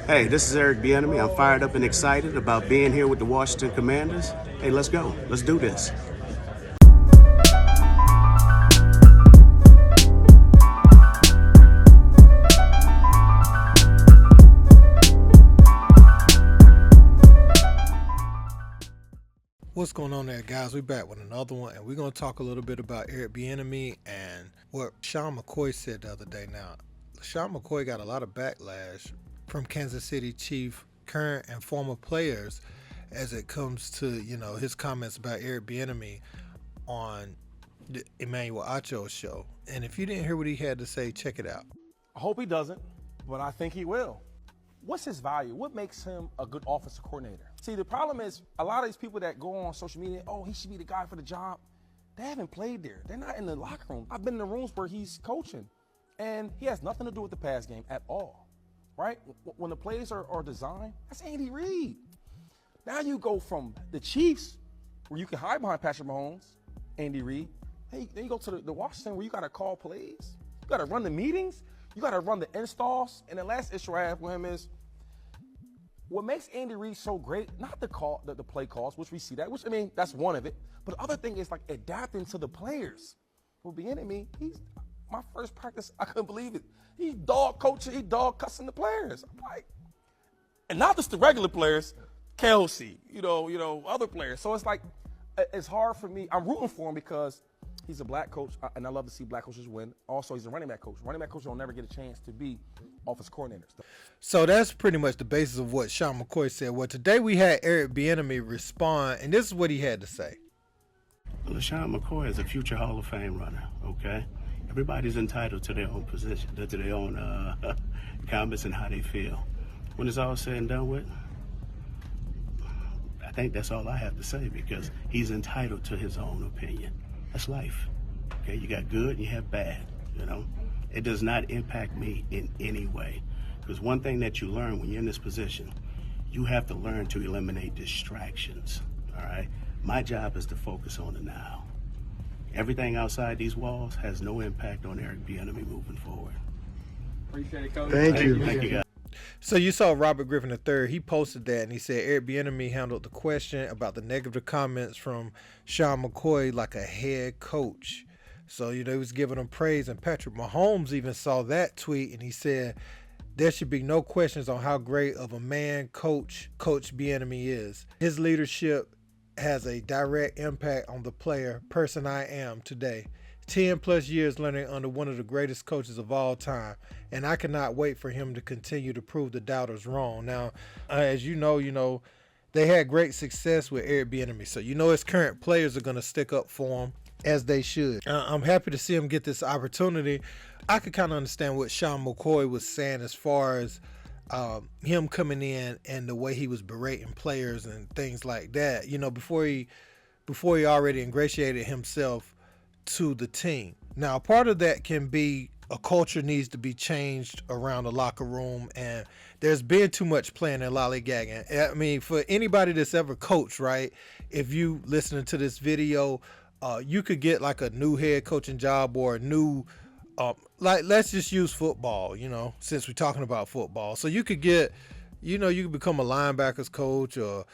Hey, this is Eric Bieniemy. I'm fired up and excited about being here with the Washington Commanders. Hey, let's go. Let's do this. What's going on there, guys? We're back with another one, and we're going to talk a little bit about Eric Bieniemy and what LeSean McCoy said the other day. Now, LeSean McCoy got a lot of backlash from Kansas City Chief current and former players as it comes to, his comments about Eric Bieniemy on the Emmanuel Acho's show. And if you didn't hear what he had to say, check it out. I hope he doesn't, but I think he will. What's his value? What makes him a good offensive coordinator? See, the problem is a lot of these people that go on social media, oh, he should be the guy for the job. They haven't played there. They're not in the locker room. I've been in the rooms where he's coaching, and he has nothing to do with the pass game at all, right? When the plays are designed, that's Andy Reid. Now you go from the Chiefs, where you can hide behind Patrick Mahomes, Andy Reid. Hey, then you go to the Washington, where you got to call plays. You got to run the meetings. You got to run the installs. And the last issue I have with him is what makes Andy Reid so great, not the play calls, which we see that, which, I mean, that's one of it. But the other thing is, like, adapting to the players. With Bieniemy, my first practice, I couldn't believe it. He's dog coaching, he dog cussing the players. I'm like, and not just the regular players, Kelsey, other players. So it's like, it's hard for me. I'm rooting for him because he's a black coach, and I love to see black coaches win. Also, he's a running back coach. Running back coaches don't never get a chance to be offensive coordinators. So that's pretty much the basis of what LeSean McCoy said. Well, today we had Eric Bieniemy respond, and this is what he had to say. LeSean McCoy is a future Hall of Fame runner, okay? Everybody's entitled to their own position, to their own comments and how they feel. When it's all said and done with, I think that's all I have to say because he's entitled to his own opinion. That's life. Okay, you got good and you have bad, It does not impact me in any way. Because one thing that you learn when you're in this position, you have to learn to eliminate distractions, all right? My job is to focus on the now. Everything outside these walls has no impact on Eric Bieniemy moving forward. Appreciate it, Coach. Thank you. Thank you, guys. So you saw Robert Griffin III. He posted that, and he said Eric Bieniemy handled the question about the negative comments from LeSean McCoy like a head coach. So, he was giving him praise, and Patrick Mahomes even saw that tweet, and he said there should be no questions on how great of a man Coach Bieniemy is. His leadership has a direct impact on the person I am today. 10 plus years learning under one of the greatest coaches of all time, and I cannot wait for him to continue to prove the doubters wrong. Now, as you know, they had great success with Eric Bieniemy, so his current players are going to stick up for him as they should. I'm happy to see him get this opportunity. I could kind of understand what LeSean McCoy was saying as far as him coming in and the way he was berating players and things like that. Before he already ingratiated himself to the team. Now, part of that can be a culture needs to be changed around the locker room, and there's been too much playing and lollygagging. I mean, for anybody that's ever coached, right, if you listening to this video, you could get like a new head coaching job or a new let's just use football, since we're talking about football. So you could get, you could become a linebackers coach or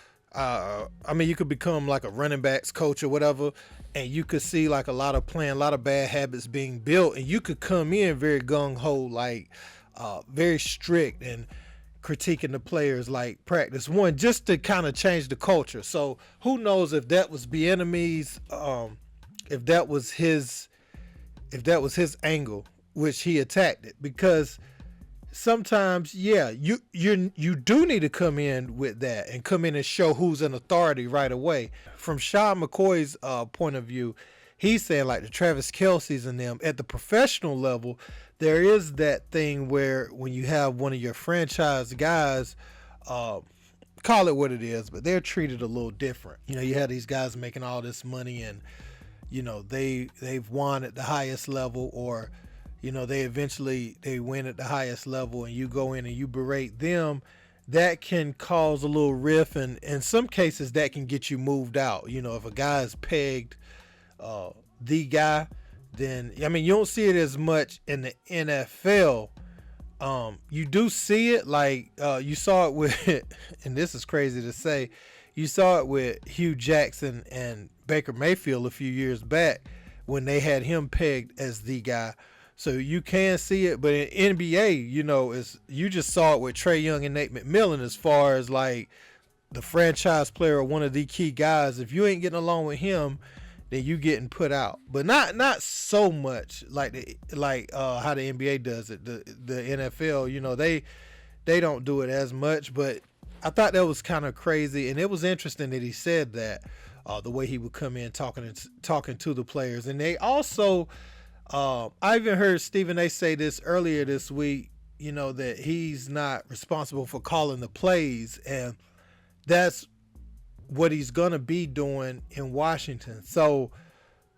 you could become like a running backs coach or whatever, and you could see like a lot of bad habits being built, and you could come in very gung-ho, like very strict and critiquing the players like practice one, just to kind of change the culture. So who knows if that was Bieniemy's, if that was his angle, which he attacked it, because sometimes, you do need to come in with that and come in and show who's an authority right away. From LeSean McCoy's point of view, he's saying like the Travis Kelce's and them at the professional level, there is that thing where when you have one of your franchise guys, call it what it is, but they're treated a little different. You have these guys making all this money and, they've won at the highest level, or they win at the highest level, and you go in and you berate them. That can cause a little rift, and in some cases that can get you moved out. If a guy is pegged the guy, then you don't see it as much in the NFL You do see it, like you saw it with, and this is crazy to say, you saw it with Hugh Jackson and Baker Mayfield a few years back when they had him pegged as the guy. So you can see it, but in NBA, you just saw it with Trae Young and Nate McMillan as far as like the franchise player or one of the key guys. If you ain't getting along with him, then you getting put out. But not so much like how the NBA does it. The NFL, they don't do it as much. But I thought that was kind of crazy, and it was interesting that he said that the way he would come in talking to the players, and they also. I even heard Stephen A. say this earlier this week, that he's not responsible for calling the plays, and that's what he's going to be doing in Washington. So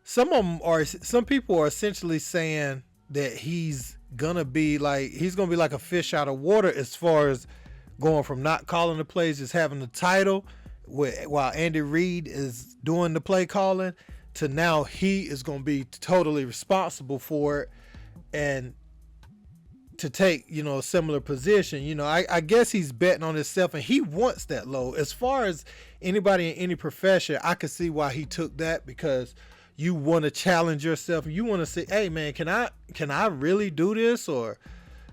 some people are essentially saying that he's going to be like a fish out of water as far as going from not calling the plays, just having the title while Andy Reid is doing the play calling, to now he is going to be totally responsible for it and to take, a similar position. I guess he's betting on himself, and he wants that low. As far as anybody in any profession, I could see why he took that, because you want to challenge yourself. You want to say, hey man, can I really do this? Or,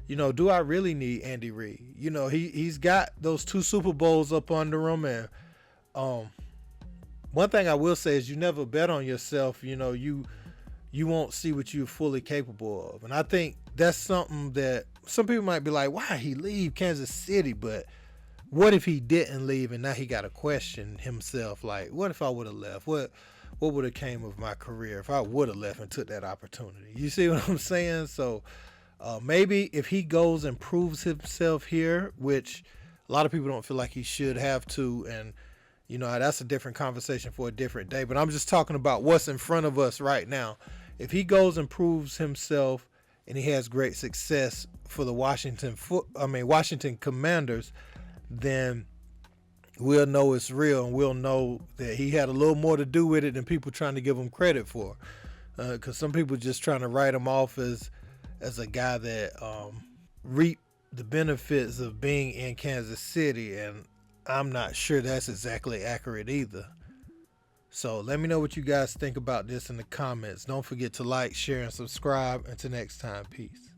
do I really need Andy Reid? He's got those 2 Super Bowls up under him, and one thing I will say is you never bet on yourself. You won't see what you're fully capable of. And I think that's something that some people might be like, why he leave Kansas City? But what if he didn't leave and now he got to question himself? Like, what if I would have left? What would have came of my career if I would have left and took that opportunity? You see what I'm saying? So maybe if he goes and proves himself here, which a lot of people don't feel like he should have to, and that's a different conversation for a different day. But I'm just talking about what's in front of us right now. If he goes and proves himself and he has great success for the Washington Commanders, then we'll know it's real, and we'll know that he had a little more to do with it than people trying to give him credit for. Because some people just trying to write him off as a guy that reaped the benefits of being in Kansas City, and I'm not sure that's exactly accurate either. So let me know what you guys think about this in the comments. Don't forget to like, share, and subscribe. Until next time, peace.